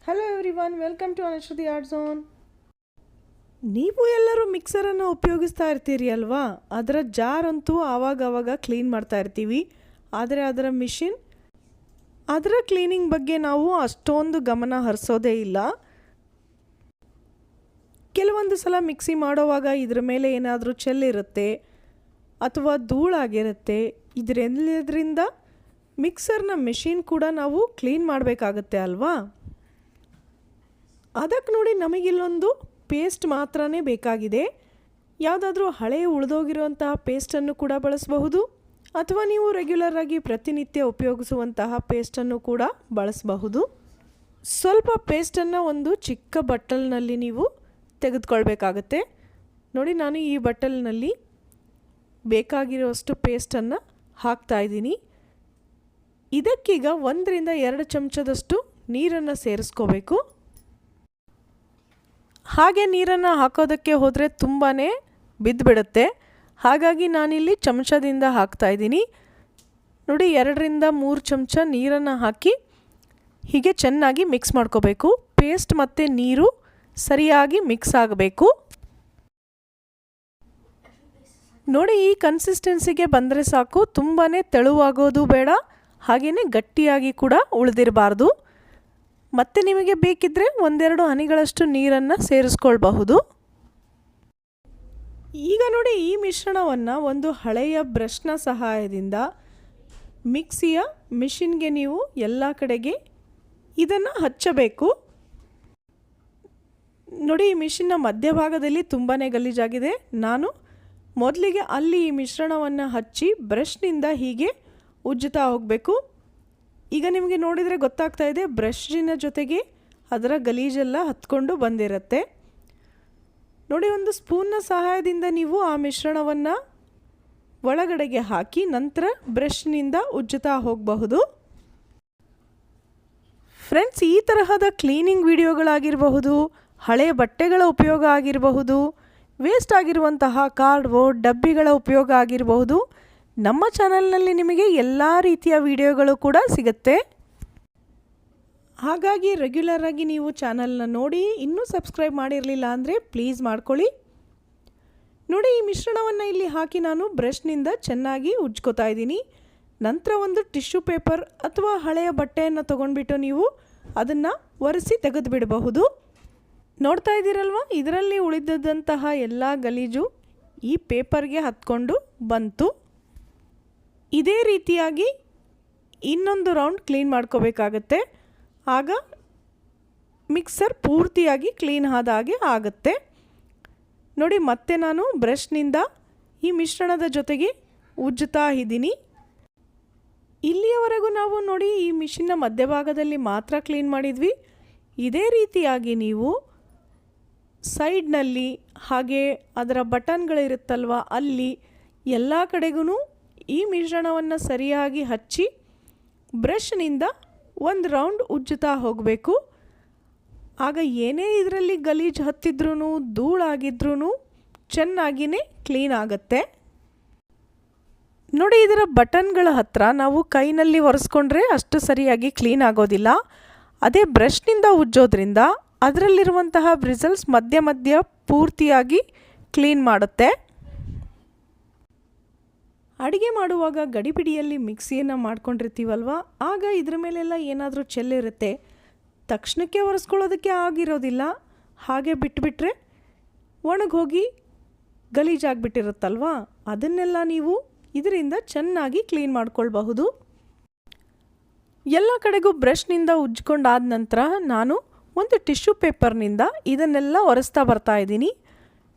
Hello everyone, welcome to Anushruti art zone. ನೀವು ಎಲ್ಲರೂ ಮಿಕ್ಸರನ್ನು ಉಪಯೋಗಿಸ್ತಾ ಇರ್ತೀರಿ ಅಲ್ವಾ? ಅದರ ಜಾರ್ ಅಂತೂ ಆವಾಗವಾಗ ಕ್ಲೀನ್ ಮಾಡ್ತಾ ಇರ್ತೀವಿ. ಆದರೆ ಅದರ ಮಿಷಿನ್, ಅದರ ಕ್ಲೀನಿಂಗ್ ಬಗ್ಗೆ ನಾವು ಅಷ್ಟೊಂದು ಗಮನ ಹರಿಸೋದೇ ಇಲ್ಲ. ಕೆಲವೊಂದು ಸಲ ಮಿಕ್ಸಿ ಮಾಡೋವಾಗ ಇದ್ರ ಮೇಲೆ ಏನಾದರೂ ಚೆಲ್ಲಿರುತ್ತೆ ಅಥವಾ ಧೂಳಾಗಿರುತ್ತೆ. ಇದರಿಂದ ಮಿಕ್ಸರ್ನ ಮೆಷಿನ್ ಕೂಡ ನಾವು ಕ್ಲೀನ್ ಮಾಡಬೇಕಾಗತ್ತೆ ಅಲ್ವಾ? ಅದಕ್ಕೆ ನೋಡಿ ನಮಗಿಲ್ಲೊಂದು ಪೇಸ್ಟ್ ಮಾತ್ರನೇ ಬೇಕಾಗಿದೆ. ಯಾವುದಾದ್ರೂ ಹಳೆಯ ಉಳಿದೋಗಿರುವಂತಹ ಪೇಸ್ಟನ್ನು ಕೂಡ ಬಳಸಬಹುದು, ಅಥವಾ ನೀವು ರೆಗ್ಯುಲರ್ ಆಗಿ ಪ್ರತಿನಿತ್ಯ ಉಪಯೋಗಿಸುವಂತಹ ಪೇಸ್ಟನ್ನು ಕೂಡ ಬಳಸಬಹುದು. ಸ್ವಲ್ಪ ಪೇಸ್ಟನ್ನು ಒಂದು ಚಿಕ್ಕ ಬಟ್ಟಲಿನಲ್ಲಿ ನೀವು ತೆಗೆದುಕೊಳ್ಬೇಕಾಗತ್ತೆ. ನೋಡಿ, ನಾನು ಈ ಬಟ್ಟಲಿನಲ್ಲಿ ಬೇಕಾಗಿರುವಷ್ಟು ಪೇಸ್ಟನ್ನು ಹಾಕ್ತಾಯಿದ್ದೀನಿ. ಇದಕ್ಕೀಗ 1 ರಿಂದ 2 ಚಮಚದಷ್ಟು ನೀರನ್ನು ಸೇರಿಸ್ಕೋಬೇಕು. ಹಾಗೆ ನೀರನ್ನು ಹಾಕೋದಕ್ಕೆ ಹೋದರೆ ತುಂಬಾ ಬಿದ್ದುಬಿಡುತ್ತೆ. ಹಾಗಾಗಿ ನಾನಿಲ್ಲಿ ಚಮಚದಿಂದ ಹಾಕ್ತಾಯಿದ್ದೀನಿ. ನೋಡಿ, 2 ರಿಂದ 3 ಚಮಚ ನೀರನ್ನು ಹಾಕಿ ಹೀಗೆ ಚೆನ್ನಾಗಿ ಮಿಕ್ಸ್ ಮಾಡ್ಕೋಬೇಕು. ಪೇಸ್ಟ್ ಮತ್ತು ನೀರು ಸರಿಯಾಗಿ ಮಿಕ್ಸ್ ಆಗಬೇಕು. ನೋಡಿ, ಈ ಕನ್ಸಿಸ್ಟೆನ್ಸಿಗೆ ಬಂದರೆ ಸಾಕು. ತುಂಬಾ ತೆಳುವಾಗೋದು ಬೇಡ, ಹಾಗೆಯೇ ಗಟ್ಟಿಯಾಗಿ ಕೂಡ ಉಳಿದಿರಬಾರ್ದು. ಮತ್ತು ನಿಮಗೆ ಬೇಕಿದ್ದರೆ 1-2 ಹನಿಗಳಷ್ಟು ನೀರನ್ನು ಸೇರಿಸ್ಕೊಳ್ಬಹುದು. ಈಗ ನೋಡಿ, ಈ ಮಿಶ್ರಣವನ್ನು ಒಂದು ಹಳೆಯ ಬ್ರಷ್ನ ಸಹಾಯದಿಂದ ಮಿಕ್ಸಿಯ ಮಿಷಿನ್ಗೆ ನೀವು ಎಲ್ಲ ಕಡೆಗೆ ಇದನ್ನು ಹಚ್ಚಬೇಕು. ನೋಡಿ, ಈ ಮಿಷಿನ್ನ ಮಧ್ಯಭಾಗದಲ್ಲಿ ತುಂಬಾ ಗಲೀಜಾಗಿದೆ. ನಾನು ಮೊದಲಿಗೆ ಅಲ್ಲಿ ಈ ಮಿಶ್ರಣವನ್ನು ಹಚ್ಚಿ ಬ್ರಷ್ನಿಂದ ಹೀಗೆ ಉಜ್ಜುತ್ತಾ ಹೋಗಬೇಕು. ಈಗ ನಿಮಗೆ ನೋಡಿದರೆ ಗೊತ್ತಾಗ್ತಾ ಇದೆ, ಬ್ರಷ್ನ ಜೊತೆಗೆ ಅದರ ಗಲೀಜೆಲ್ಲ ಹತ್ಕೊಂಡು ಬಂದಿರುತ್ತೆ. ನೋಡಿ, ಒಂದು ಸ್ಪೂನ್ನ ಸಹಾಯದಿಂದ ನೀವು ಆ ಮಿಶ್ರಣವನ್ನು ಒಳಗಡೆಗೆ ಹಾಕಿ ನಂತರ ಬ್ರಷ್ನಿಂದ ಉಜ್ಜುತ್ತಾ ಹೋಗಬಹುದು. ಫ್ರೆಂಡ್ಸ್, ಈ ತರಹದ ಕ್ಲೀನಿಂಗ್ ವಿಡಿಯೋಗಳಾಗಿರಬಹುದು, ಹಳೆಯ ಬಟ್ಟೆಗಳ ಉಪಯೋಗ ಆಗಿರಬಹುದು, ವೇಸ್ಟ್ ಆಗಿರುವಂತಹ ಕಾರ್ಡ್ಬೋರ್ಡ್ ಡಬ್ಬಿಗಳ ಉಪಯೋಗ ಆಗಿರಬಹುದು, ನಮ್ಮ ಚಾನಲ್ನಲ್ಲಿ ನಿಮಗೆ ಎಲ್ಲ ರೀತಿಯ ವಿಡಿಯೋಗಳು ಕೂಡ ಸಿಗುತ್ತೆ. ಹಾಗಾಗಿ ರೆಗ್ಯುಲರ್ ಆಗಿ ನೀವು ಚಾನಲ್ನ ನೋಡಿ. ಇನ್ನೂ ಸಬ್ಸ್ಕ್ರೈಬ್ ಮಾಡಿರಲಿಲ್ಲ ಅಂದರೆ ಪ್ಲೀಸ್ ಮಾಡ್ಕೊಳ್ಳಿ. ನೋಡಿ, ಈ ಮಿಶ್ರಣವನ್ನು ಇಲ್ಲಿ ಹಾಕಿ ನಾನು ಬ್ರಷ್ನಿಂದ ಚೆನ್ನಾಗಿ ಉಜ್ಕೋತಾ ಇದ್ದೀನಿ. ನಂತರ ಒಂದು ಟಿಶ್ಯೂ ಪೇಪರ್ ಅಥವಾ ಹಳೆಯ ಬಟ್ಟೆಯನ್ನು ತೊಗೊಂಡ್ಬಿಟ್ಟು ನೀವು ಅದನ್ನು ಒರೆಸಿ ತೆಗೆದು ಬಿಡಬಹುದು. ನೋಡ್ತಾ ಇದ್ದೀರಲ್ವ, ಇದರಲ್ಲಿ ಉಳಿದಂತಹ ಎಲ್ಲ ಗಲೀಜು ಈ ಪೇಪರ್ಗೆ ಹತ್ಕೊಂಡು ಬಂತು. ಇದೇ ರೀತಿಯಾಗಿ ಇನ್ನೊಂದು ರೌಂಡ್ ಕ್ಲೀನ್ ಮಾಡ್ಕೋಬೇಕಾಗತ್ತೆ. ಆಗ ಮಿಕ್ಸರ್ ಪೂರ್ತಿಯಾಗಿ ಕ್ಲೀನ್ ಆದ ಹಾಗೆ ಆಗುತ್ತೆ. ನೋಡಿ, ಮತ್ತೆ ನಾನು ಬ್ರಷ್ನಿಂದ ಈ ಮಿಶ್ರಣದ ಜೊತೆಗೆ ಉಜ್ಜುತ್ತಾ ಇದ್ದೀನಿ. ಇಲ್ಲಿಯವರೆಗೂ ನಾವು ನೋಡಿ ಈ ಮಿಷಿನ್ನ ಮಧ್ಯಭಾಗದಲ್ಲಿ ಮಾತ್ರ ಕ್ಲೀನ್ ಮಾಡಿದ್ವಿ. ಇದೇ ರೀತಿಯಾಗಿ ನೀವು ಸೈಡ್ನಲ್ಲಿ ಹಾಗೆ ಅದರ ಬಟನ್ಗಳಿರುತ್ತಲ್ವ ಅಲ್ಲಿ ಎಲ್ಲ ಕಡೆಗೂ ಈ ಮಿಶ್ರಣವನ್ನು ಸರಿಯಾಗಿ ಹಚ್ಚಿ ಬ್ರಷ್ನಿಂದ ಒಂದು ರೌಂಡ್ ಉಜ್ಜುತ್ತಾ ಹೋಗಬೇಕು. ಆಗ ಏನೇ ಇದರಲ್ಲಿ ಗಲೀಜು ಹತ್ತಿದ್ರೂ ಧೂಳಾಗಿದ್ರೂ ಚೆನ್ನಾಗಿಯೇ ಕ್ಲೀನ್ ಆಗುತ್ತೆ. ನೋಡಿ, ಇದರ ಬಟನ್ಗಳ ಹತ್ರ ನಾವು ಕೈನಲ್ಲಿ ಒರೆಸ್ಕೊಂಡ್ರೆ ಅಷ್ಟು ಸರಿಯಾಗಿ ಕ್ಲೀನ್ ಆಗೋದಿಲ್ಲ. ಅದೇ ಬ್ರಷ್ನಿಂದ ಉಜ್ಜೋದ್ರಿಂದ ಅದರಲ್ಲಿರುವಂತಹ ಬ್ರಿಸಲ್ಸ್ ಮಧ್ಯ ಮಧ್ಯ ಪೂರ್ತಿಯಾಗಿ ಕ್ಲೀನ್ ಮಾಡುತ್ತೆ. ಅಡುಗೆ ಮಾಡುವಾಗ ಗಡಿಬಿಡಿಯಲ್ಲಿ ಮಿಕ್ಸಿಯನ್ನು ಮಾಡ್ಕೊಂಡಿರ್ತೀವಲ್ವ, ಆಗ ಇದ್ರ ಮೇಲೆಲ್ಲ ಏನಾದರೂ ಚೆಲ್ಲಿರುತ್ತೆ, ತಕ್ಷಣಕ್ಕೆ ಒರೆಸ್ಕೊಳ್ಳೋದಕ್ಕೆ ಆಗಿರೋದಿಲ್ಲ. ಹಾಗೆ ಬಿಟ್ಟುಬಿಟ್ರೆ ಒಣಗೋಗಿ ಗಲೀಜಾಗಿಬಿಟ್ಟಿರುತ್ತಲ್ವ, ಅದನ್ನೆಲ್ಲ ನೀವು ಇದರಿಂದ ಚೆನ್ನಾಗಿ ಕ್ಲೀನ್ ಮಾಡ್ಕೊಳ್ಬಹುದು. ಎಲ್ಲ ಕಡೆಗೂ ಬ್ರಷ್ನಿಂದ ಉಜ್ಕೊಂಡಾದ ನಂತರ ನಾನು ಒಂದು ಟಿಶ್ಯೂ ಪೇಪರ್ನಿಂದ ಇದನ್ನೆಲ್ಲ ಒರೆಸ್ತಾ ಬರ್ತಾ ಇದ್ದೀನಿ.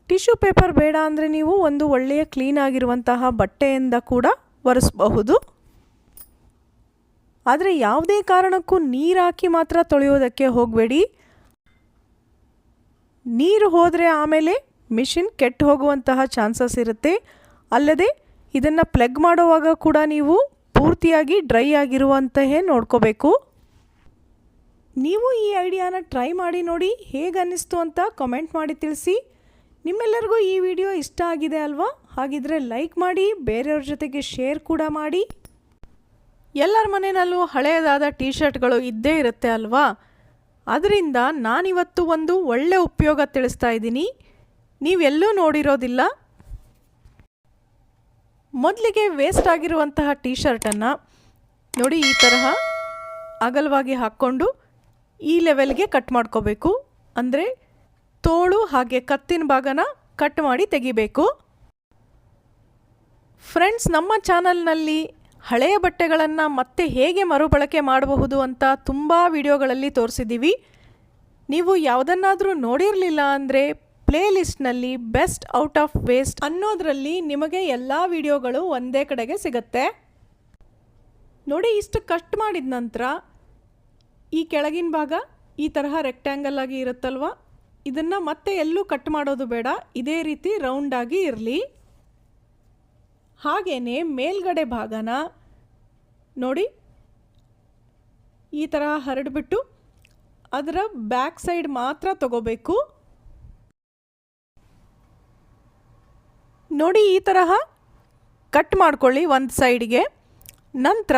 ಟಿಶ್ಯೂ ಪೇಪರ್ ಬೇಡ ಅಂದರೆ ನೀವು ಒಂದು ಒಳ್ಳೆಯ ಕ್ಲೀನ್ ಆಗಿರುವಂತಹ ಬಟ್ಟೆಯಿಂದ ಕೂಡ ಒರೆಸಬಹುದು. ಆದರೆ ಯಾವುದೇ ಕಾರಣಕ್ಕೂ ನೀರು ಹಾಕಿ ಮಾತ್ರ ತೊಳೆಯೋದಕ್ಕೆ ಹೋಗಬೇಡಿ. ನೀರು ಹೋದರೆ ಆಮೇಲೆ ಮಿಷಿನ್ ಕೆಟ್ಟು ಹೋಗುವಂತಹ ಚಾನ್ಸಸ್ ಇರುತ್ತೆ. ಅಲ್ಲದೆ ಇದನ್ನು ಪ್ಲಗ್ ಮಾಡುವಾಗ ಕೂಡ ನೀವು ಪೂರ್ತಿಯಾಗಿ ಡ್ರೈ ಆಗಿರುವಂತೆಯೇ ನೋಡ್ಕೋಬೇಕು. ನೀವು ಈ ಐಡಿಯಾನ ಟ್ರೈ ಮಾಡಿ ನೋಡಿ, ಹೇಗೆ ಅನ್ನಿಸ್ತು ಅಂತ ಕಮೆಂಟ್ ಮಾಡಿ ತಿಳಿಸಿ. ನಿಮ್ಮೆಲ್ಲರಿಗೂ ಈ ವಿಡಿಯೋ ಇಷ್ಟ ಆಗಿದೆ ಅಲ್ವಾ? ಹಾಗಿದ್ರೆ ಲೈಕ್ ಮಾಡಿ, ಬೇರೆಯವ್ರ ಜೊತೆಗೆ ಶೇರ್ ಕೂಡ ಮಾಡಿ. ಎಲ್ಲರ ಮನೆಯಲ್ಲೂ ಹಳೆಯದಾದ ಟೀ ಶರ್ಟ್ಗಳು ಇದ್ದೇ ಇರುತ್ತೆ ಅಲ್ವಾ? ಅದರಿಂದ ನಾನಿವತ್ತು ಒಂದು ಒಳ್ಳೆ ಉಪಯೋಗ ತಿಳಿಸ್ತಾ ಇದ್ದೀನಿ, ನೀವೆಲ್ಲೂ ನೋಡಿರೋದಿಲ್ಲ. ಮೊದಲಿಗೆ ವೇಸ್ಟ್ ಆಗಿರುವಂತಹ ಟೀ ಶರ್ಟನ್ನು ನೋಡಿ ಈ ತರಹ ಅಗಲವಾಗಿ ಹಾಕ್ಕೊಂಡು ಈ ಲೆವೆಲ್ಗೆ ಕಟ್ ಮಾಡ್ಕೋಬೇಕು. ಅಂದರೆ ತೋಳು ಹಾಗೆ ಕತ್ತಿನ ಭಾಗನ ಕಟ್ ಮಾಡಿ ತೆಗಿಬೇಕು. ಫ್ರೆಂಡ್ಸ್, ನಮ್ಮ ಚಾನಲ್ನಲ್ಲಿ ಹಳೆಯ ಬಟ್ಟೆಗಳನ್ನು ಮತ್ತೆ ಹೇಗೆ ಮರುಬಳಕೆ ಮಾಡಬಹುದು ಅಂತ ತುಂಬ ವಿಡಿಯೋಗಳಲ್ಲಿ ತೋರಿಸಿದ್ದೀವಿ. ನೀವು ಯಾವುದನ್ನಾದರೂ ನೋಡಿರಲಿಲ್ಲ ಅಂದರೆ ಪ್ಲೇಲಿಸ್ಟ್ನಲ್ಲಿ ಬೆಸ್ಟ್ ಔಟ್ ಆಫ್ ವೇಸ್ಟ್ ಅನ್ನೋದರಲ್ಲಿ ನಿಮಗೆ ಎಲ್ಲ ವಿಡಿಯೋಗಳು ಒಂದೇ ಕಡೆಗೆ ಸಿಗುತ್ತೆ. ನೋಡಿ, ಇಷ್ಟು ಕಟ್ ಮಾಡಿದ ನಂತರ ಈ ಕೆಳಗಿನ ಭಾಗ ಈ ತರಹ ರೆಕ್ಟ್ಯಾಂಗಲ್ ಆಗಿ ಇರುತ್ತಲ್ವ, ಇದನ್ನು ಮತ್ತೆ ಎಲ್ಲೂ ಕಟ್ ಮಾಡೋದು ಬೇಡ, ಇದೇ ರೀತಿ ರೌಂಡಾಗಿ ಇರಲಿ. ಹಾಗೆಯೇ ಮೇಲ್ಗಡೆ ಭಾಗನ ನೋಡಿ ಈ ತರಹ ಹರಡಿಬಿಟ್ಟು ಅದರ ಬ್ಯಾಕ್ ಸೈಡ್ ಮಾತ್ರ ತಗೋಬೇಕು. ನೋಡಿ ಈ ತರಹ ಕಟ್ ಮಾಡ್ಕೊಳ್ಳಿ ಒಂದು ಸೈಡ್ಗೆ. ನಂತರ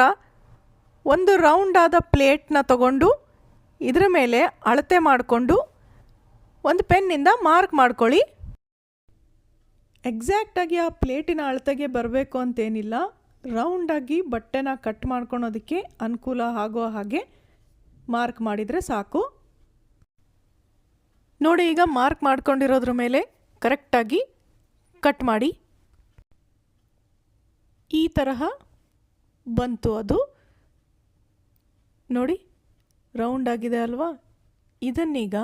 ಒಂದು ರೌಂಡಾದ ಪ್ಲೇಟ್ನ ತಗೊಂಡು ಇದರ ಮೇಲೆ ಅಳತೆ ಮಾಡಿಕೊಂಡು ಒಂದು ಪೆನ್ನಿಂದ ಮಾರ್ಕ್ ಮಾಡ್ಕೊಳ್ಳಿ. ಎಕ್ಸಾಕ್ಟಾಗಿ ಆ ಪ್ಲೇಟಿನ ಅಳತೆಗೆ ಬರಬೇಕು ಅಂತೇನಿಲ್ಲ, ರೌಂಡಾಗಿ ಬಟ್ಟೆನ ಕಟ್ ಮಾಡ್ಕೊಳೋದಕ್ಕೆ ಅನುಕೂಲ ಆಗೋ ಹಾಗೆ ಮಾರ್ಕ್ ಮಾಡಿದರೆ ಸಾಕು. ನೋಡಿ, ಈಗ ಮಾರ್ಕ್ ಮಾಡ್ಕೊಂಡಿರೋದ್ರ ಮೇಲೆ ಕರೆಕ್ಟಾಗಿ ಕಟ್ ಮಾಡಿ. ಈ ತರಹ ಬಂತು ಅದು. ನೋಡಿ, ರೌಂಡ್ ಆಗಿದೆ ಅಲ್ವಾ? ಇದನ್ನೀಗ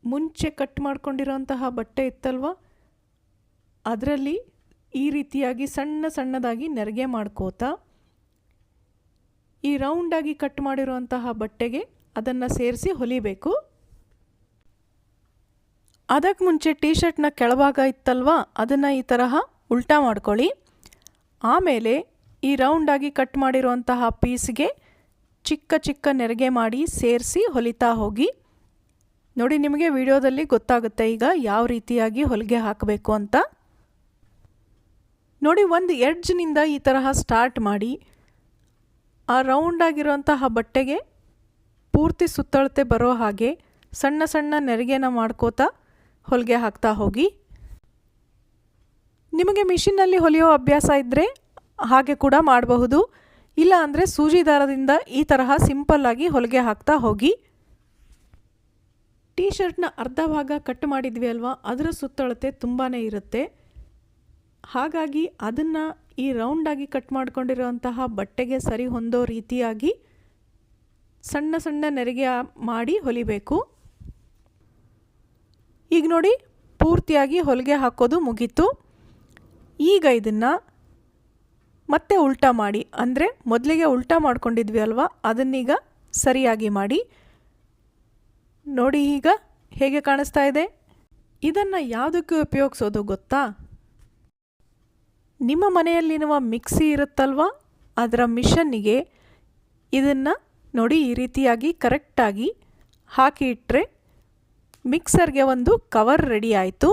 ಮುಂಚೆ ಕಟ್ ಮಾಡ್ಕೊಂಡಿರೋಂತಹ ಬಟ್ಟೆ ಇತ್ತಲ್ವ, ಅದರಲ್ಲಿ ಈ ರೀತಿಯಾಗಿ ಸಣ್ಣ ಸಣ್ಣದಾಗಿ ನೆರಿಗೆ ಮಾಡ್ಕೋತಾ ಈ ರೌಂಡಾಗಿ ಕಟ್ ಮಾಡಿರುವಂತಹ ಬಟ್ಟೆಗೆ ಅದನ್ನು ಸೇರಿಸಿ ಹೊಲಿಬೇಕು. ಅದಕ್ಕೆ ಮುಂಚೆ ಟೀ ಶರ್ಟ್ನ ಕೆಳಭಾಗ ಇತ್ತಲ್ವ, ಅದನ್ನು ಈ ತರಹ ಉಲ್ಟಾ ಮಾಡ್ಕೊಳ್ಳಿ. ಆಮೇಲೆ ಈ ರೌಂಡಾಗಿ ಕಟ್ ಮಾಡಿರುವಂತಹ ಪೀಸ್ಗೆ ಚಿಕ್ಕ ಚಿಕ್ಕ ನೆರಿಗೆ ಮಾಡಿ ಸೇರಿಸಿ ಹೊಲಿತಾ ಹೋಗಿ. ನೋಡಿ, ನಿಮಗೆ ವಿಡಿಯೋದಲ್ಲಿ ಗೊತ್ತಾಗುತ್ತೆ ಈಗ ಯಾವ ರೀತಿಯಾಗಿ ಹೊಲಿಗೆ ಹಾಕಬೇಕು ಅಂತ. ನೋಡಿ, ಒಂದು ಎಡ್ಜ್ನಿಂದ ಈ ತರಹ ಸ್ಟಾರ್ಟ್ ಮಾಡಿ ಆ ರೌಂಡಾಗಿರುವಂತಹ ಬಟ್ಟೆಗೆ ಪೂರ್ತಿ ಸುತ್ತಳತೆ ಬರೋ ಹಾಗೆ ಸಣ್ಣ ಸಣ್ಣ ನೆರಿಗೆನ ಮಾಡ್ಕೋತಾ ಹೊಲಿಗೆ ಹಾಕ್ತಾ ಹೋಗಿ. ನಿಮಗೆ ಮಿಷಿನ್ನಲ್ಲಿ ಹೊಲಿಯೋ ಅಭ್ಯಾಸ ಇದ್ದರೆ ಹಾಗೆ ಕೂಡ ಮಾಡಬಹುದು, ಇಲ್ಲ ಅಂದರೆ ಸೂಜಿ ದಾರದಿಂದ ಈ ತರಹ ಸಿಂಪಲ್ಲಾಗಿ ಹೊಲಿಗೆ ಹಾಕ್ತಾ ಹೋಗಿ. ಟೀ ಶರ್ಟ್ನ ಅರ್ಧ ಭಾಗ ಕಟ್ ಮಾಡಿದ್ವಿ ಅಲ್ವಾ, ಅದರ ಸುತ್ತಳತೆ ತುಂಬಾ ಇರುತ್ತೆ. ಹಾಗಾಗಿ ಅದನ್ನು ಈ ರೌಂಡಾಗಿ ಕಟ್ ಮಾಡ್ಕೊಂಡಿರೋಂತಹ ಬಟ್ಟೆಗೆ ಸರಿ ಹೊಂದೋ ರೀತಿಯಾಗಿ ಸಣ್ಣ ಸಣ್ಣ ನೆರಿಗೆ ಮಾಡಿ ಹೊಲಿಬೇಕು. ಈಗ ನೋಡಿ, ಪೂರ್ತಿಯಾಗಿ ಹೊಲಿಗೆ ಹಾಕೋದು ಮುಗೀತು. ಈಗ ಇದನ್ನು ಮತ್ತೆ ಉಲ್ಟಾ ಮಾಡಿ, ಅಂದರೆ ಮೊದಲಿಗೆ ಉಲ್ಟಾ ಮಾಡ್ಕೊಂಡಿದ್ವಿ ಅಲ್ವಾ, ಅದನ್ನೀಗ ಸರಿಯಾಗಿ ಮಾಡಿ. ನೋಡಿ ಈಗ ಹೇಗೆ ಕಾಣಿಸ್ತಾ ಇದೆ. ಇದನ್ನು ಯಾವುದಕ್ಕೆ ಉಪಯೋಗಿಸೋದು ಗೊತ್ತಾ? ನಿಮ್ಮ ಮನೆಯಲ್ಲಿರುವ ಮಿಕ್ಸಿ ಇರುತ್ತಲ್ವ, ಅದರ ಮಿಷನ್ನಿಗೆ ಇದನ್ನು ನೋಡಿ ಈ ರೀತಿಯಾಗಿ ಕರೆಕ್ಟಾಗಿ ಹಾಕಿ ಇಟ್ಟರೆ ಮಿಕ್ಸರ್ಗೆ ಒಂದು ಕವರ್ ರೆಡಿ ಆಯಿತು.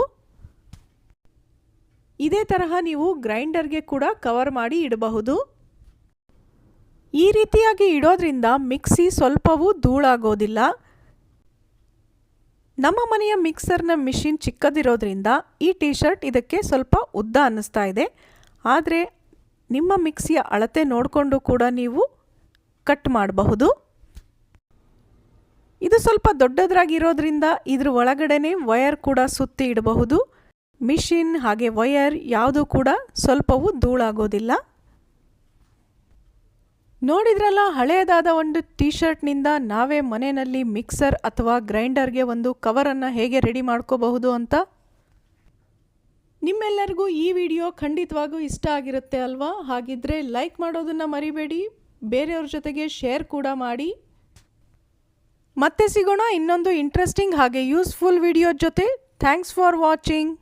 ಇದೇ ತರಹ ನೀವು ಗ್ರೈಂಡರ್ಗೆ ಕೂಡ ಕವರ್ ಮಾಡಿ ಇಡಬಹುದು. ಈ ರೀತಿಯಾಗಿ ಇಡೋದ್ರಿಂದ ಮಿಕ್ಸಿ ಸ್ವಲ್ಪವೂ ಧೂಳಾಗೋದಿಲ್ಲ. ನಮ್ಮ ಮನೆಯ ಮಿಕ್ಸರ್ನ ಮಿಷಿನ್ ಚಿಕ್ಕದಿರೋದ್ರಿಂದ ಈ ಟೀ ಶರ್ಟ್ ಇದಕ್ಕೆ ಸ್ವಲ್ಪ ಉದ್ದ ಅನ್ನಿಸ್ತಾ ಇದೆ. ಆದರೆ ನಿಮ್ಮ ಮಿಕ್ಸಿಯ ಅಳತೆ ನೋಡಿಕೊಂಡು ಕೂಡ ನೀವು ಕಟ್ ಮಾಡಬಹುದು. ಇದು ಸ್ವಲ್ಪ ದೊಡ್ಡದಾಗಿರೋದ್ರಿಂದ ಇದ್ರ ಒಳಗಡೆನೆ ವಯರ್ ಕೂಡ ಸುತ್ತಿ ಇಡಬಹುದು. ಮಿಷಿನ್ ಹಾಗೆ ವಯರ್ ಯಾವುದೂ ಕೂಡ ಸ್ವಲ್ಪವೂ ಧೂಳಾಗೋದಿಲ್ಲ. ನೋಡಿದ್ರಲ್ಲ, ಹಳೆಯದಾದ ಒಂದು ಟೀ ಶರ್ಟ್ನಿಂದ ನಾವೇ ಮನೆಯಲ್ಲಿ ಮಿಕ್ಸರ್ ಅಥವಾ ಗ್ರೈಂಡರ್ಗೆ ಒಂದು ಕವರನ್ನು ಹೇಗೆ ರೆಡಿ ಮಾಡ್ಕೋಬಹುದು ಅಂತ. ನಿಮ್ಮೆಲ್ಲರಿಗೂ ಈ ವಿಡಿಯೋ ಖಂಡಿತವಾಗೂ ಇಷ್ಟ ಆಗಿರುತ್ತೆ ಅಲ್ವಾ? ಹಾಗಿದ್ರೆ ಲೈಕ್ ಮಾಡೋದನ್ನು ಮರಿಬೇಡಿ, ಬೇರೆಯವ್ರ ಜೊತೆಗೆ ಶೇರ್ ಕೂಡ ಮಾಡಿ. ಮತ್ತೆ ಸಿಗೋಣ ಇನ್ನೊಂದು ಇಂಟ್ರೆಸ್ಟಿಂಗ್ ಹಾಗೆ ಯೂಸ್ಫುಲ್ ವಿಡಿಯೋ ಜೊತೆ. Thanks for watching.